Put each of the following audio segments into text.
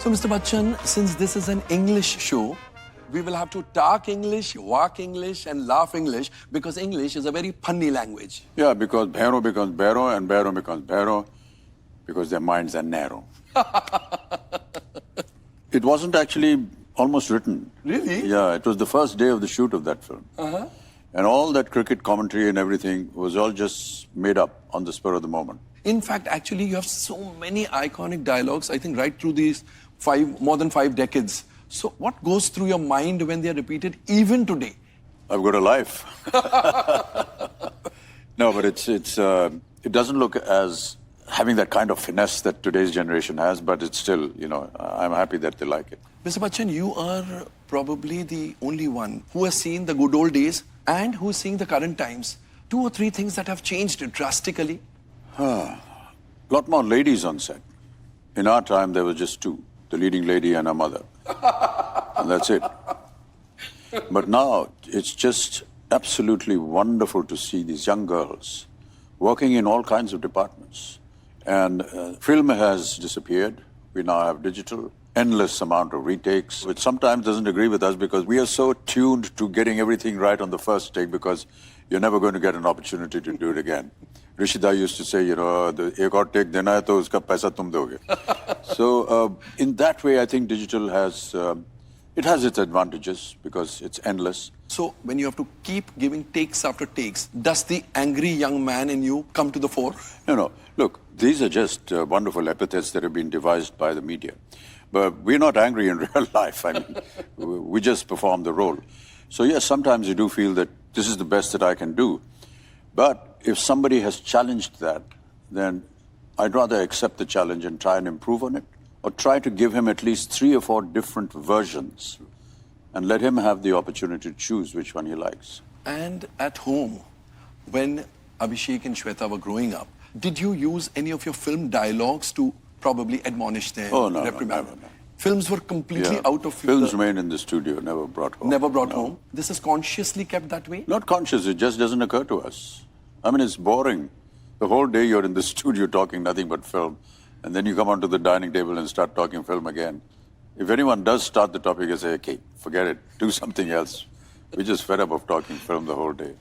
So, Mr. Bachchan, since this is an English show, we will have to talk English, walk English, and laugh English because English is a very funny language. Yeah, because Bhero becomes Bhero and Bhero becomes Bhero because their minds are narrow. It wasn't actually almost written. Really? Yeah, it was the first day of the shoot of that film. Uh-huh. And all that cricket commentary and everything was all just made up on the spur of the moment. In fact, actually, you have so many iconic dialogues, I think, right through these more than 5 decades. So what goes through your mind when they are repeated even today? I've got a life. No, but it doesn't look as having that kind of finesse that today's generation has, but it's still, I'm happy that they like it. Mr. Bachchan, you are probably the only one who has seen the good old days and who is seeing the current times. 2 or 3 things that have changed drastically. A lot more ladies on set. In our time, there were just 2, the leading lady and her mother. And that's it. But now, it's just absolutely wonderful to see these young girls working in all kinds of departments. And film has disappeared. We now have digital, endless amount of retakes, which sometimes doesn't agree with us because we are so tuned to getting everything right on the first take because you're never going to get an opportunity to do it again. Rishida used to say, the ek aur take dena hai to uska paisa tum doge. So in that way, I think digital has, it has its advantages because it's endless. So when you have to keep giving takes after takes, does the angry young man in you come to the fore? No. Look, these are just wonderful epithets that have been devised by the media. But we're not angry in real life. I mean, we just perform the role. So yes, sometimes you do feel that this is the best that I can do. But if somebody has challenged that, then I'd rather accept the challenge and try and improve on it, or try to give him at least 3 or 4 different versions and let him have the opportunity to choose which one he likes. And at home, when Abhishek and Shweta were growing up, did you use any of your film dialogues to probably admonish them, reprimand them? Films were completely out of... Films remain in the studio, never brought home. Never brought home? This is consciously kept that way? Not conscious, it just doesn't occur to us. I mean, it's boring. The whole day you're in the studio talking nothing but film, and then you come onto the dining table and start talking film again. If anyone does start the topic, I say, okay, forget it, do something else. We're just fed up of talking film the whole day.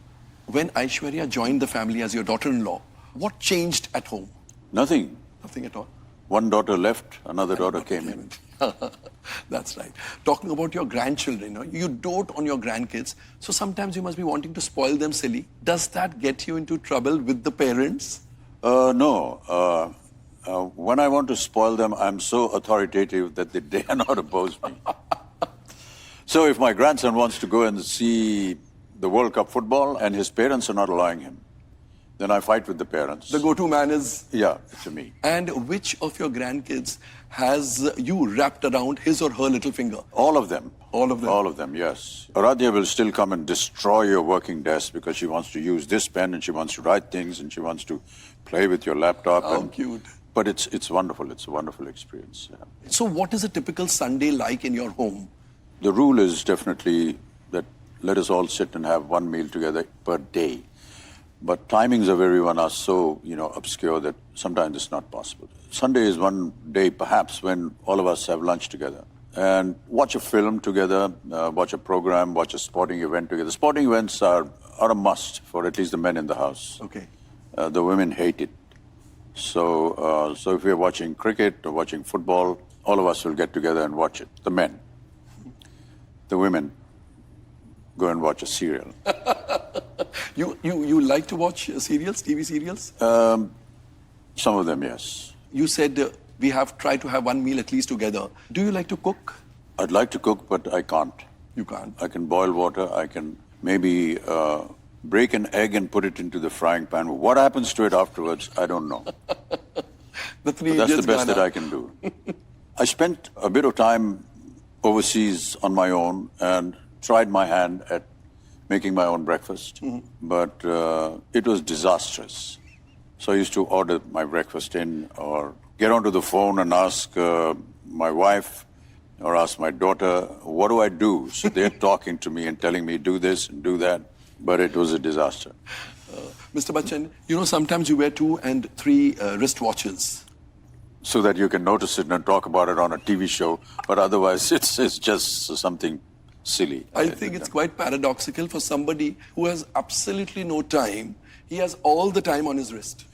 When Aishwarya joined the family as your daughter-in-law, what changed at home? Nothing. Nothing at all? One daughter left, another daughter came in. That's right. Talking about your grandchildren, you dote on your grandkids, so sometimes you must be wanting to spoil them silly. Does that get you into trouble with the parents? No. When I want to spoil them, I'm so authoritative that they dare not oppose me. So if my grandson wants to go and see the World Cup football and his parents are not allowing him, then I fight with the parents. The go-to man is... Yeah, it's me. And which of your grandkids has you wrapped around his or her little finger? All of them. All of them? All of them, yes. Aradhya will still come and destroy your working desk because she wants to use this pen and she wants to write things and she wants to play with your laptop. How cute. But it's wonderful. It's a wonderful experience. Yeah. So what is a typical Sunday like in your home? The rule is definitely that let us all sit and have one meal together per day. But timings of everyone are so, obscure that sometimes it's not possible. Sunday is one day, perhaps, when all of us have lunch together and watch a film together, watch a program, watch a sporting event together. Sporting events are a must for at least the men in the house. Okay. The women hate it. So if we're watching cricket or watching football, all of us will get together and watch it. The men. The women go and watch a serial. You like to watch serials, TV serials? Some of them, yes. You said we have tried to have one meal at least together. Do you like to cook? I'd like to cook, but I can't. You can't? I can boil water. I can maybe break an egg and put it into the frying pan. What happens to it afterwards, I don't know. That's the best that I can do. I spent a bit of time overseas on my own and tried my hand at making my own breakfast, but it was disastrous. So I used to order my breakfast in or get onto the phone and ask my wife or ask my daughter, what do I do? So they're talking to me and telling me, do this and do that, but it was a disaster. Mr. Bachchan, sometimes you wear 2 and 3 wristwatches. so that you can notice it and talk about it on a TV show. But otherwise, it's just something silly. I think it's quite paradoxical for somebody who has absolutely no time. He has all the time on his wrist.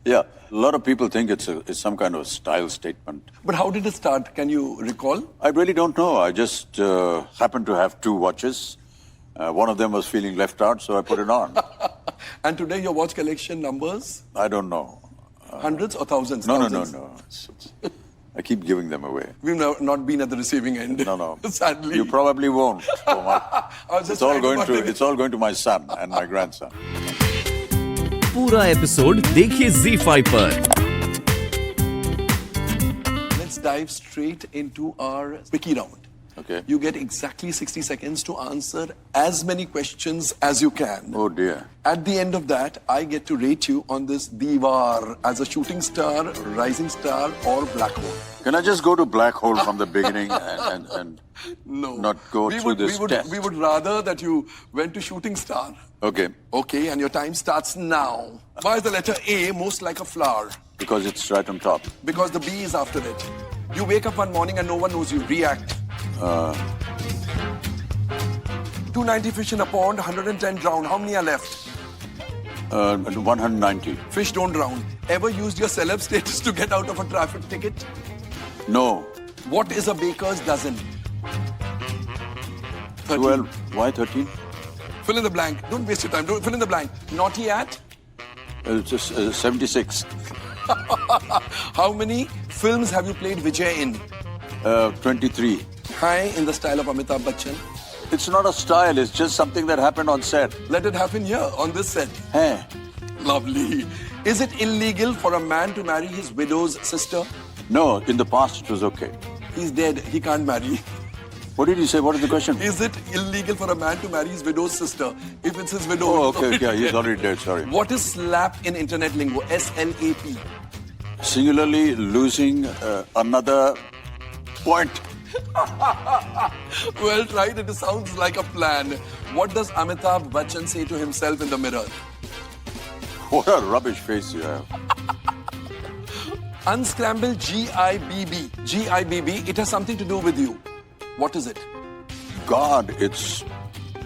Yeah, a lot of people think it's some kind of style statement. But how did it start? Can you recall? I really don't know. I just happened to have 2 watches. One of them was feeling left out, so I put it on. And today your watch collection numbers? I don't know. Hundreds or thousands? No. Thousands? I keep giving them away. We've not been at the receiving end. No. Sadly. You probably won't. It's all going to my son and my grandson. पूरा episode देखिए ZEE5 पर। Let's dive straight into our Wicky Round. Okay. You get exactly 60 seconds to answer as many questions as you can. Oh dear. At the end of that, I get to rate you on this Diwar as a shooting star, rising star, or black hole. Can I just go to black hole from the beginning and No. not go through this test? We would rather that you went to shooting star. Okay. Okay, and your time starts now. Why is the letter A most like a flower? Because it's right on top. Because the B is after it. You wake up one morning and no one knows you. React. 290 fish in a pond, 110 drown. How many are left? 190. Fish don't drown. Ever used your celeb status to get out of a traffic ticket? No. What is a baker's dozen? 13. 12. Why 13? Fill in the blank. Don't waste your time. Don't fill in the blank. Naughty at? It's just 76. How many films have you played Vijay in? 23. High in the style of Amitabh Bachchan. It's not a style, it's just something that happened on set. Let it happen here on this set. Hey. Lovely. Is it illegal for a man to marry his widow's sister? No, in the past it was okay. He's dead. He can't marry. What did you say? What is the question? Is it illegal for a man to marry his widow's sister if it's his widow? Oh, okay, he's already dead, sorry. What is slap in internet lingo? SLAP. Singularly losing another point. Well tried. It sounds like a plan. What does Amitabh Bachchan say to himself in the mirror? What a rubbish face you have. Unscramble GIBB. GIBB. It has something to do with you. What is it? God, it's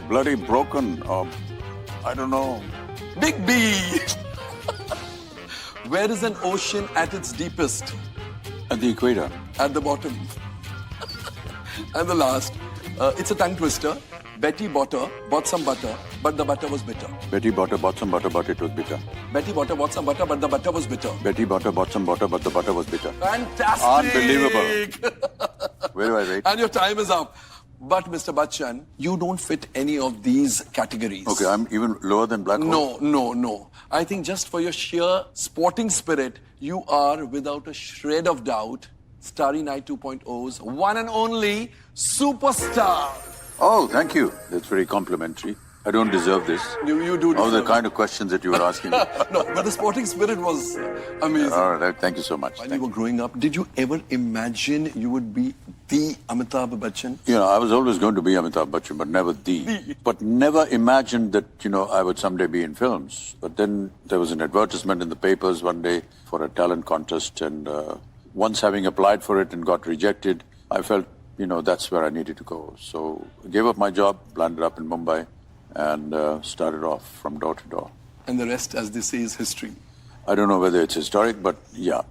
bloody broken. I don't know. Big B. Where is an ocean at its deepest? At the equator. At the bottom. And the last. It's a tongue twister. Betty bought some butter, but the butter was bitter. Betty bought some butter, but it was bitter. Betty bought some butter, but the butter was bitter. Betty bought some butter, but the butter was bitter. Fantastic! Unbelievable. Where do I rate? And your time is up. But Mr. Bachchan, you don't fit any of these categories. Okay, I'm even lower than black hole? No. I think just for your sheer sporting spirit, you are, without a shred of doubt, Starry Night 2.0's one and only superstar. Oh, thank you. That's very complimentary. I don't deserve this. You do deserve the kind of questions that you were asking me. No, but the sporting spirit was amazing. All right, thank you so much. While you were growing up, did you ever imagine you would be the Amitabh Bachchan? You know, I was always going to be Amitabh Bachchan, but never the. But never imagined that, I would someday be in films. But then there was an advertisement in the papers one day for a talent contest, and once having applied for it and got rejected, I felt, that's where I needed to go. So I gave up my job, landed up in Mumbai, and started off from door to door. And the rest, as they say, is history. I don't know whether it's historic, but yeah.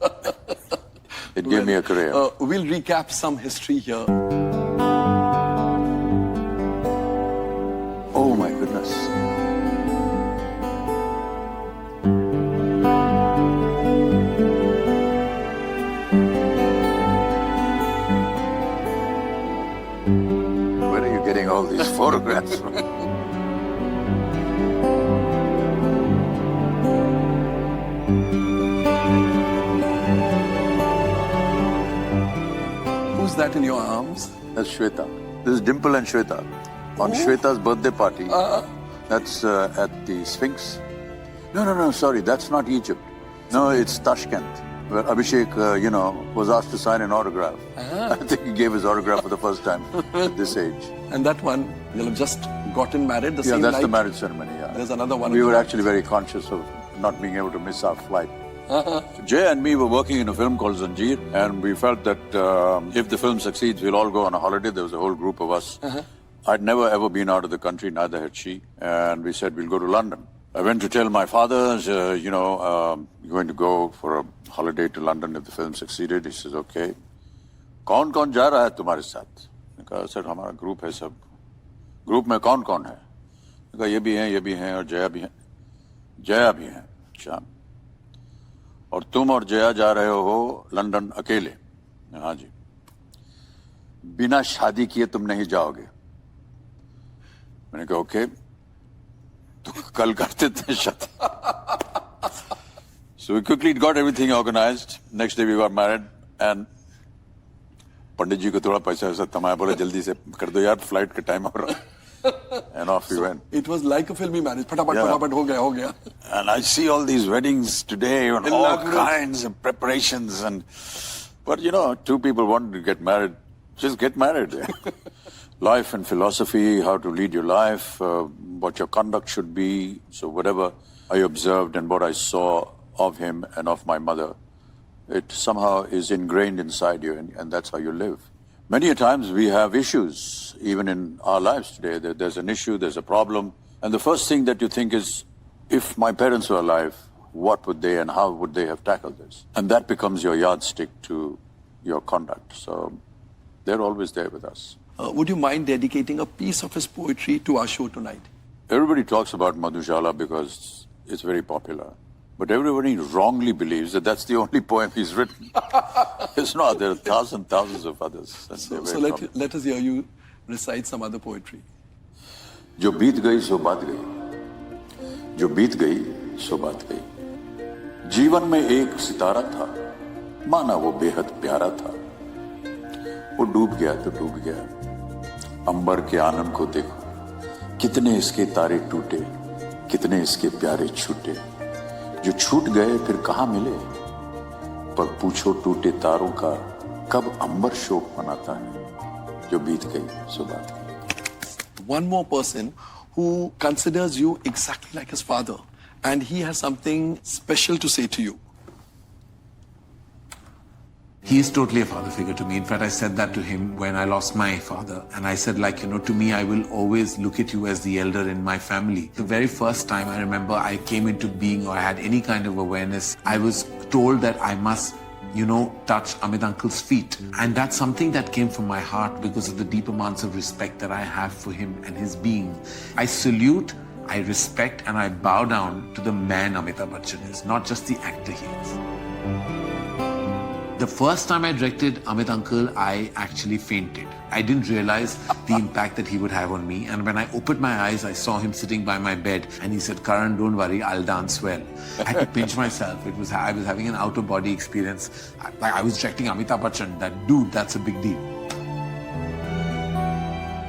It gave me a career. We'll recap some history here. Oh my goodness. Where are you getting all these photographs from? Who's that in your arms? That's Shweta. This is Dimple and Shweta. On Shweta's birthday party. That's at the Sphinx. No, sorry, that's not Egypt. No, it's Tashkent, where Abhishek, was asked to sign an autograph. I think he gave his autograph for the first time at this age. And that one, you'll have just gotten married the same night? Yeah, that's the marriage ceremony, yeah. There's another one. We were actually very conscious of not being able to miss our flight. Jay and me were working in a film called Zanjeer, and we felt that if the film succeeds, we'll all go on a holiday. There was a whole group of us. I'd never ever been out of the country, neither had she. And we said, we'll go to London. I went to tell my father, you're going to go for a holiday to London if the film succeeded. He says, okay. कौन-कौन जा रहा है तुम्हारे साथ? मैंने कहा, sir हमारा group है सब. ग्रुप में कौन-कौन है? मैंने कहा, ये भी हैं और जया भी हैं. जया भी हैं. अच्छा. और तुम और जया जा रहे हो लंदन अकेले? हाँ जी. बिना शादी किए तुम नहीं जाओगे. मैंने कहा, ओके. तो कल करते थे शादी. So we quickly got everything organized. Next day we got married and पंडित जी को थोड़ा पैसा वैसा थमाया, बोले जल्दी से कर दो यार, फ्लाइट का टाइम हो रहा है. And off we went. It was like a filmy marriage. फटाफट हो गया. And I see all these weddings today and all kinds of preparations but two people want to get married. Just get married. Life and philosophy, how to lead your life, what your conduct should be. So whatever I observed and what I saw of him and of my mother, it somehow is ingrained inside you, and that's how you live. Many a times we have issues, even in our lives today. There's an issue, there's a problem, and the first thing that you think is, if my parents were alive, what would they and how would they have tackled this? And that becomes your yardstick to your conduct. So they're always there with us. Would you mind dedicating a piece of his poetry to our show tonight? Everybody talks about Madhushala because it's very popular. But everybody wrongly believes that that's the only poem he's written. It's not. There are thousands of others. So let us hear you recite some other poetry. जो बीत गई सो बात गई, जो बीत गई सो बात गई. जीवन में एक सितारा था, माना वो बेहद प्यारा था. वो डूब गया तो डूब गया. अंबर के आनंद को देखो, कितने इसके तारे टूटे, कितने इसके प्यारे छूटे. जो छूट गए फिर कहाँ मिले, पर पूछो टूटे तारों का कब अंबर शोक मनाता है. जो बीत गई सो बात गई. One more person who considers you exactly like his father, and he has something special to say to you. He is totally a father figure to me. In fact, I said that to him when I lost my father. And I said, to me, I will always look at you as the elder in my family. The very first time I remember I came into being or I had any kind of awareness, I was told that I must, touch Amit Uncle's feet. And that's something that came from my heart because of the deep amounts of respect that I have for him and his being. I salute, I respect, and I bow down to the man Amitabh Bachchan is, not just the actor he is. The first time I directed Amit Uncle, I actually fainted. I didn't realize the impact that he would have on me. And when I opened my eyes, I saw him sitting by my bed. And he said, Karan, don't worry, I'll dance well. I had to pinch myself. I was having an out-of-body experience. I was directing Amitabh Bachchan. That's a big deal.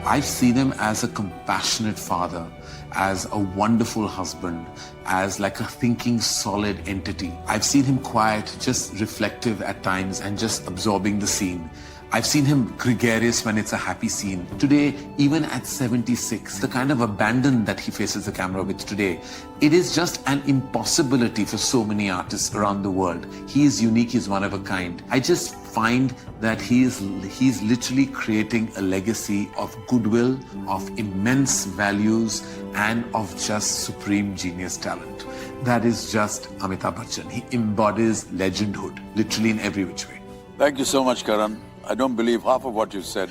I've seen him as a compassionate father, as a wonderful husband, as like a thinking, solid entity. I've seen him quiet, just reflective at times and just absorbing the scene. I've seen him gregarious when it's a happy scene. Today, even at 76, the kind of abandon that he faces the camera with today, it is just an impossibility for so many artists around the world. He is unique, he's one of a kind. I just find that he's literally creating a legacy of goodwill, of immense values, and of just supreme genius talent. That is just Amitabh Bachchan. He embodies legendhood, literally in every which way. Thank you so much, Karan. I don't believe half of what you said.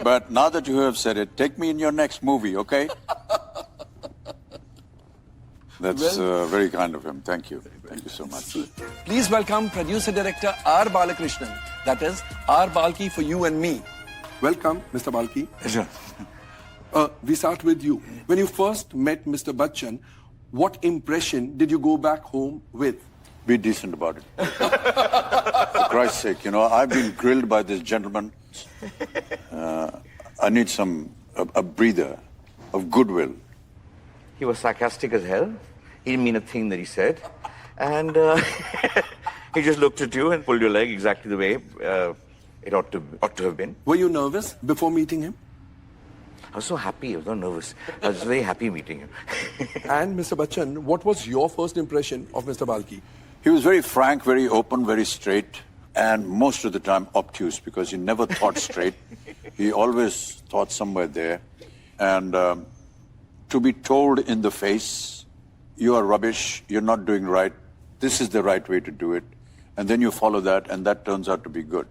But now that you have said it, take me in your next movie, okay? That's very kind of him. Thank you. Thank you so much. Please welcome producer-director R. Balakrishnan. That is R. Balki for you and me. Welcome, Mr. Balki. Sure. We start with you. When you first met Mr. Bachchan, what impression did you go back home with? Be decent about it. For Christ's sake, I've been grilled by this gentleman. I need a breather of goodwill. He was sarcastic as hell. He didn't mean a thing that he said. And he just looked at you and pulled your leg exactly the way it ought to have been. Were you nervous before meeting him? I was so happy. I was not nervous. I was very happy meeting him. And Mr. Bachchan, what was your first impression of Mr. Balki? He was very frank, very open, very straight, and most of the time obtuse because he never thought straight. He always thought somewhere there. And to be told in the face, you are rubbish, you're not doing right, this is the right way to do it, and then you follow that, and that turns out to be good.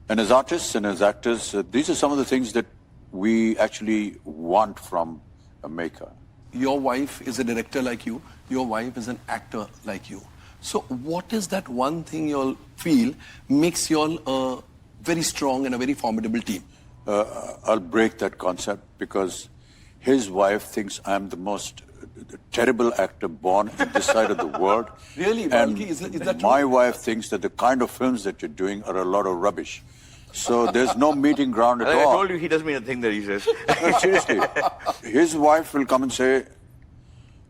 And as artists and as actors, these are some of the things that we actually want from a maker. Your wife is a director like you. Your wife is an actor like you. So what is that one thing you'll feel makes y'all a very strong and a very formidable team? I'll break that concept because his wife thinks I'm the most terrible actor born in this side of the world. Really, and Balki, is that true? my wife thinks that the kind of films that you're doing are a lot of rubbish. So there's no meeting ground at I all. told you he doesn't mean a thing that he says. No, seriously. His wife will come and say,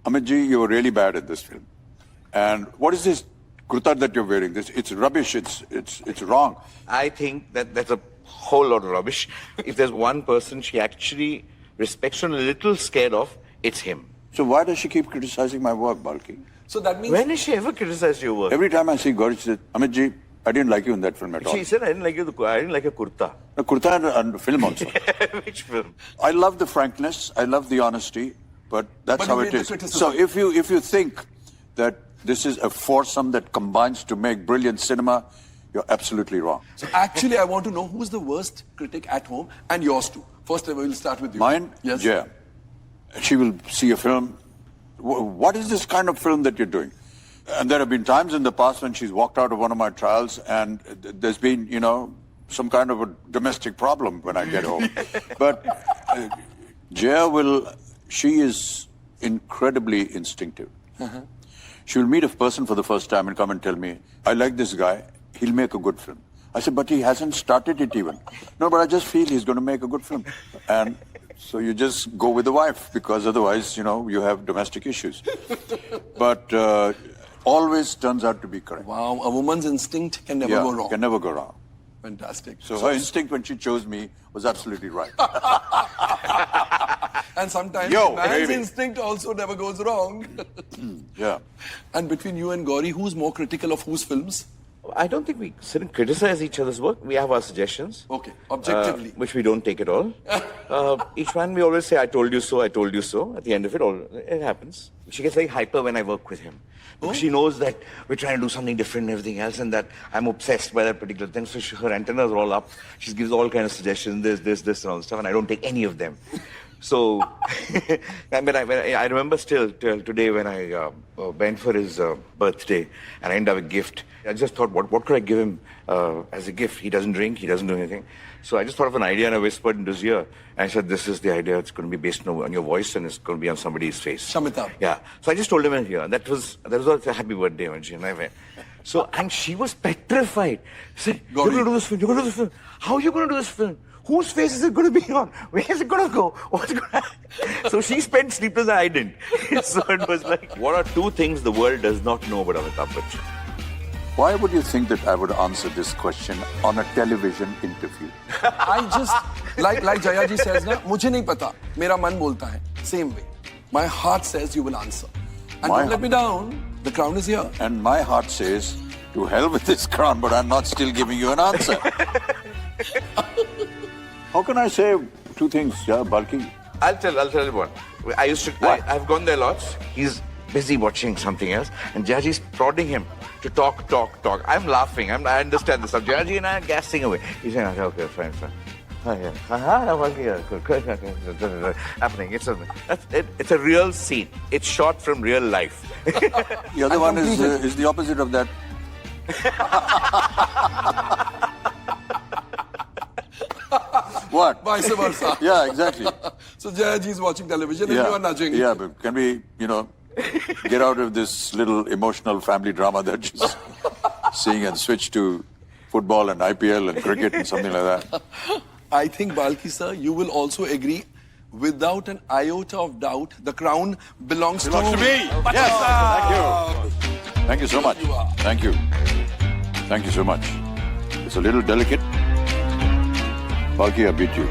Amit ji, you were really bad at this film. And what is this kurta that you're wearing? It's rubbish, it's wrong. I think that that's a whole lot of rubbish. If there's one person she actually respects and a little scared of, it's him. So why does she keep criticizing my work, Balki? So that means... When has she ever criticized your work? Every time I see Gauri, she says, Amit ji, I didn't like you in that film at all. She said, I didn't like your kurta. The kurta and film also. Which film? I love the frankness, I love the honesty, but that's But how you it made the is. criticism. So if you think that this is a foursome that combines to make brilliant cinema, you're absolutely wrong. So actually, I want to know who's the worst critic at home and yours too. First, we'll start with you. Mine? Yes. Jaya. She will see a film. What is this kind of film that you're doing? And there have been times in the past when she's walked out of one of my trials and there's been, some kind of a domestic problem when I get home. But Jaya she is incredibly instinctive. She will meet a person for the first time and come and tell me, I like this guy, he'll make a good film. I said, but he hasn't started it even. No, but I just feel he's going to make a good film. And so you just go with the wife because otherwise, you have domestic issues. But always turns out to be correct. Wow, a woman's instinct can never go wrong. Can never go wrong. Fantastic. So her instinct when she chose me was absolutely right. And sometimes Yo, man's baby. instinct also never goes wrong. Yeah. And between you and Gauri, who's more critical of whose films? I don't think we sit and criticize each other's work. We have our suggestions. Okay, objectively. Which we don't take at all. Each one we always say, I told you so, I told you so. At the end of it, it happens. She gets very hyper when I work with him. Because she knows that we're trying to do something different and everything else, and that I'm obsessed by that particular thing. So her antennas are all up. She gives all kinds of suggestions, this, and all stuff, and I don't take any of them. So, I remember still till today when I went for his birthday and I ended up a gift. I just thought, what could I give him as a gift? He doesn't drink, he doesn't do anything. So I just thought of an idea and I whispered into his ear. And I said, this is the idea. It's going to be based on your voice and it's going to be on somebody's face. Amitabh. Yeah. So I just told him in here. That was a happy birthday when she and I went. So, and she was petrified. She said, you're going to do this film, you're going to do this film. How are you going to do this film? Whose face is it going to be on? Where is it going to go? What's going to happen? So she spent sleepless and I didn't. So it was like, what are two things the world does not know about Amitabh Bachchan? Why would you think that I would answer this question on a television interview? I just, like Jaya ji says, na, mujhe nahi pata. Mera man bolta hai. Same way. My heart says you will answer. And don't let me down. The crown is here. And my heart says, to hell with this crown, but I'm not still giving you an answer. How can I say two things, Balki? I'll tell you one. I've gone there lots. He's busy watching something else, and Jaji's prodding him to talk. I'm laughing. I understand this. Jaji and I are gassing away. He's saying, okay, fine. Good. Happening. It's a real scene. It's shot from real life. The other one is the opposite of that. What? Vice versa. Yeah, exactly. So Jaya ji is watching television and you are nudging. Yeah, but can we, get out of this little emotional family drama that she's seeing and switch to football and IPL and cricket and something like that? I think, Balki sir, you will also agree, without an iota of doubt, the crown belongs to me. Yes, thank you. Thank you so much. Thank you. Thank you so much. It's a little delicate. Balki, I beat you.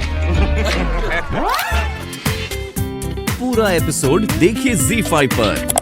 पूरा episode देखिए ZEE5 पर।